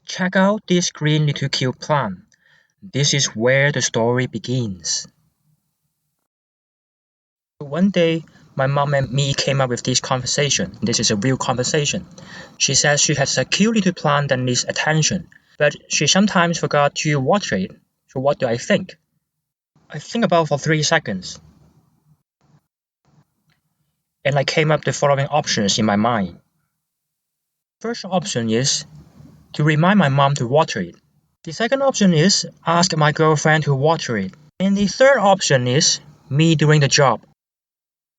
Check out this green little cute plant. This is where the story begins. One day, my mom and me came up with this conversation. This is a real conversation. She says she has a cute little plant that needs attention, but she sometimes forgot to water it. So what do I think? I think about for 3 seconds, and I came up with the following options in my mind. First option is to remind my mom to water it. The second option is ask my girlfriend to water it. And the third option is me doing the job.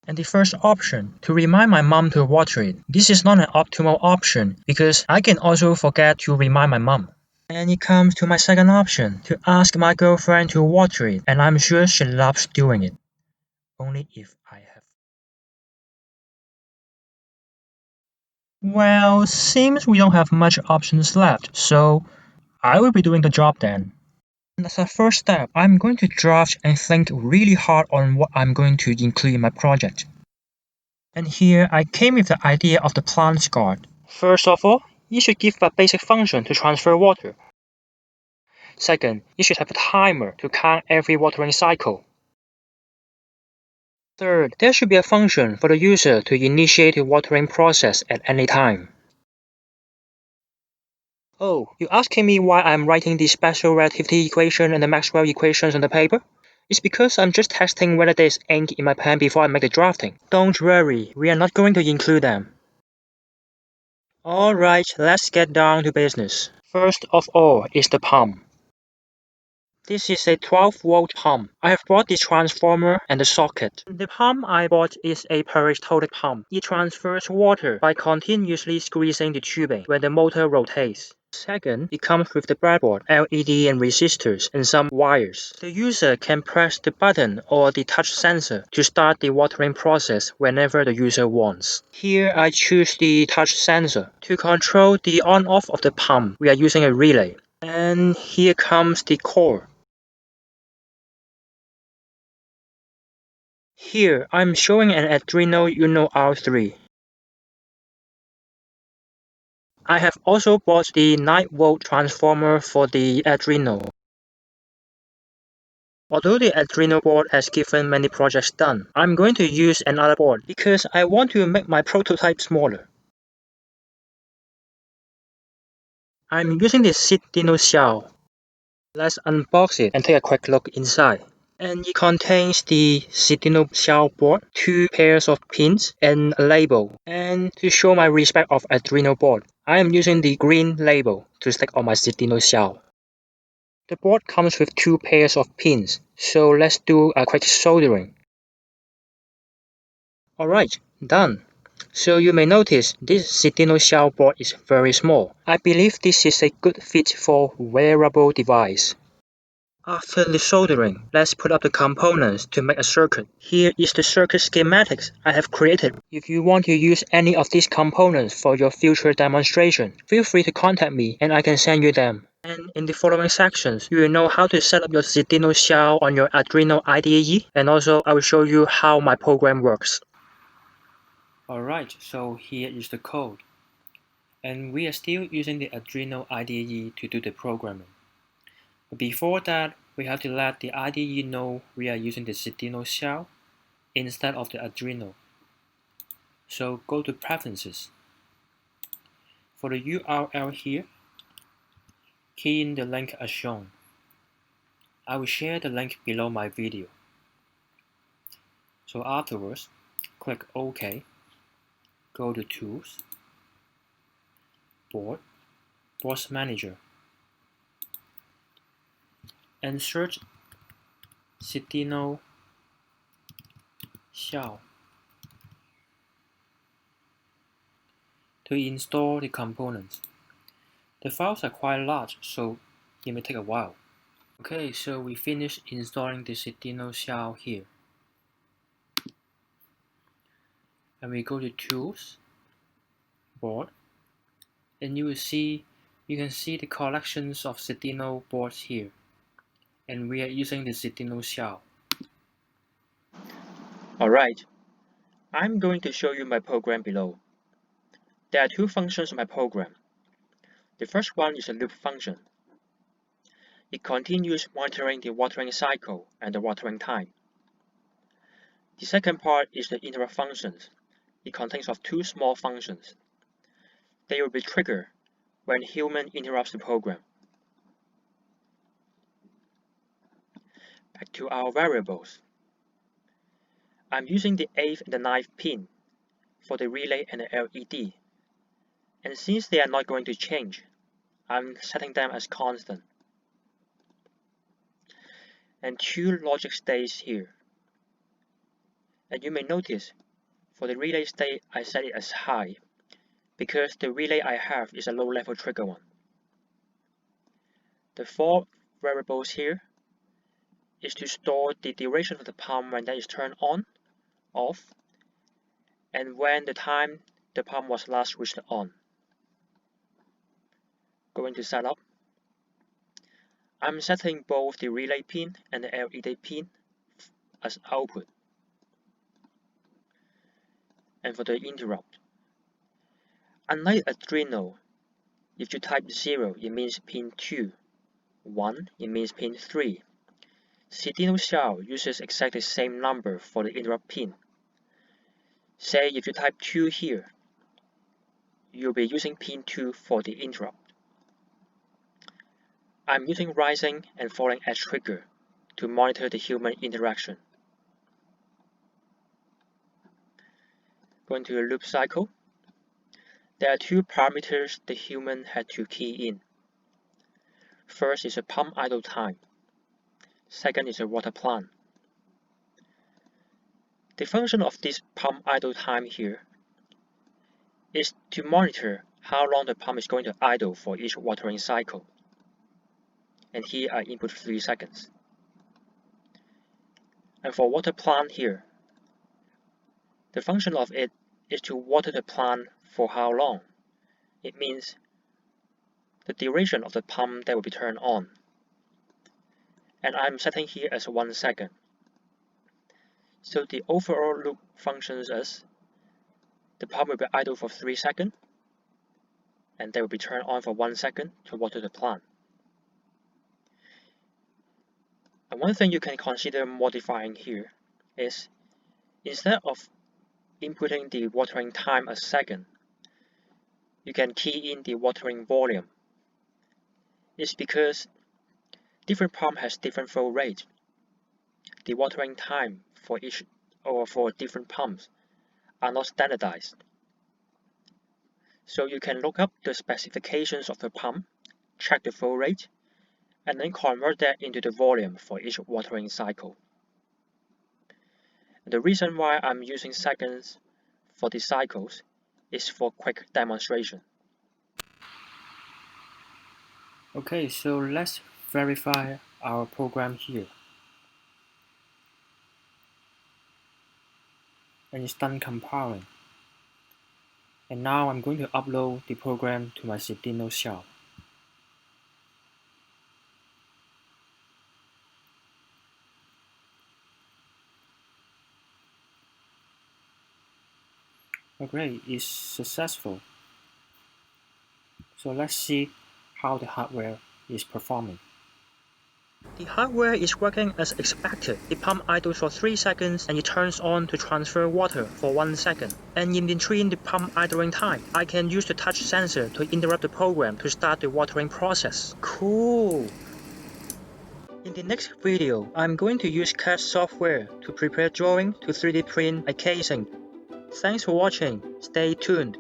And the first option, to remind my mom to water it. This is not an optimal option because I can also forget to remind my mom. And it comes to my second option, to ask my girlfriend to water it, and I'm sure she loves doing it. Only if I have. Well, seems we don't have much options left, so I will be doing the job then. And as a first step, I'm going to draft and think really hard on what I'm going to include in my project. And here I came with the idea of the plant's guard. First of all, you should give a basic function to transfer water. Second, you should have a timer to count every watering cycle. Third, there should be a function for the user to initiate the watering process at any time. Oh, you're asking me why I'm writing the special relativity equation and the Maxwell equations on the paper? It's because I'm just testing whether there's ink in my pen before I make the drafting. Don't worry, we are not going to include them. Alright, let's get down to business. First of all is the pump. This is a 12-volt pump. I have bought the transformer and the socket. The pump I bought is a peristaltic pump. It transfers water by continuously squeezing the tubing when the motor rotates. Second, it comes with the breadboard, LED and resistors, and some wires. The user can press the button or the touch sensor to start the watering process whenever the user wants. Here I choose the touch sensor. To control the on-off of the pump, we are using a relay. And here comes the core. Here, I'm showing an Arduino Uno R3. I have also bought the 9-volt transformer for the Arduino. Although the Arduino board has given many projects done, I'm going to use another board because I want to make my prototype smaller. I'm using the Seeeduino Xiao. Let's unbox it and take a quick look inside. And it contains the Seeeduino Xiao board, 2 pairs of pins, and a label. And to show my respect of Arduino board, I am using the green label to stick on my Seeeduino Xiao. The board comes with 2 pairs of pins, so let's do a quick soldering. Alright, done. So you may notice this Seeeduino Xiao board is very small. I believe this is a good fit for wearable device. After the soldering, let's put up the components to make a circuit. Here is the circuit schematics I have created. If you want to use any of these components for your future demonstration, feel free to contact me and I can send you them. And in the following sections, you will know how to set up your Seeeduino Xiao on your Arduino IDE, and also I will show you how my program works. Alright, so here is the code. And we are still using the Arduino IDE to do the programming. But before that, we have to let the IDE know we are using the Seeeduino Xiao instead of the Arduino. So go to Preferences. For the URL here, key in the link as shown. I will share the link below my video. So afterwards, click OK, go to Tools, Board, Board Manager, and search Seeeduino Xiao to install the components. The files are quite large, so it may take a while. Okay, so we finished installing the Seeeduino Xiao here. And we go to Tools, Board, and you can see the collections of Seeeduino boards here. And we are using the Seeeduino Xiao. Alright, I'm going to show you my program below. There are 2 functions in my program. The first one is a loop function. It continues monitoring the watering cycle and the watering time. The second part is the interrupt functions. It contains of two small functions. They will be triggered when human interrupts the program. Back to our variables. I'm using the 8th and the 9th pin for the relay and the LED. And since they are not going to change, I'm setting them as constant. And two logic states here. And you may notice, for the relay state, I set it as high, because the relay I have is a low-level trigger one. The four variables here is to store the duration of the pump when that is turned on, off, and when the time the pump was last switched on. Going to setup. I'm setting both the relay pin and the LED pin as output. And for the interrupt, unlike Arduino, if you type 0, it means pin 2, 1, it means pin 3. Seeeduino Xiao uses exactly the same number for the interrupt pin. Say if you type 2 here, you'll be using pin 2 for the interrupt. I'm using rising and falling edge trigger to monitor the human interaction. Going to the loop cycle. There are two parameters the human had to key in. First is a pump idle time. Second is a water plant. The function of this pump idle time here is to monitor how long the pump is going to idle for each watering cycle. And here I input 3 seconds. And for water plant here, the function of it is to water the plant for how long. It means the duration of the pump that will be turned on. And I'm setting here as 1 second. So the overall loop functions as the pump will be idle for 3 seconds, and they will be turned on for 1 second to water the plant. And one thing you can consider modifying here is, instead of inputting the watering time as second, you can key in the watering volume. It's because different pump has different flow rate. The watering time for each or for different pumps are not standardized. So you can look up the specifications of the pump, check the flow rate, and then convert that into the volume for each watering cycle. And the reason why I'm using seconds for the cycles is for quick demonstration. Okay, so let's verify our program here. And it's done compiling. And now I'm going to upload the program to my Seeeduino Xiao. Okay, it's successful. So let's see how the hardware is performing. The hardware is working as expected. The pump idles for 3 seconds and it turns on to transfer water for 1 second. And in between the pump idling time, I can use the touch sensor to interrupt the program to start the watering process. Cool! In the next video, I'm going to use CAD software to prepare drawing to 3D print a casing. Thanks for watching. Stay tuned.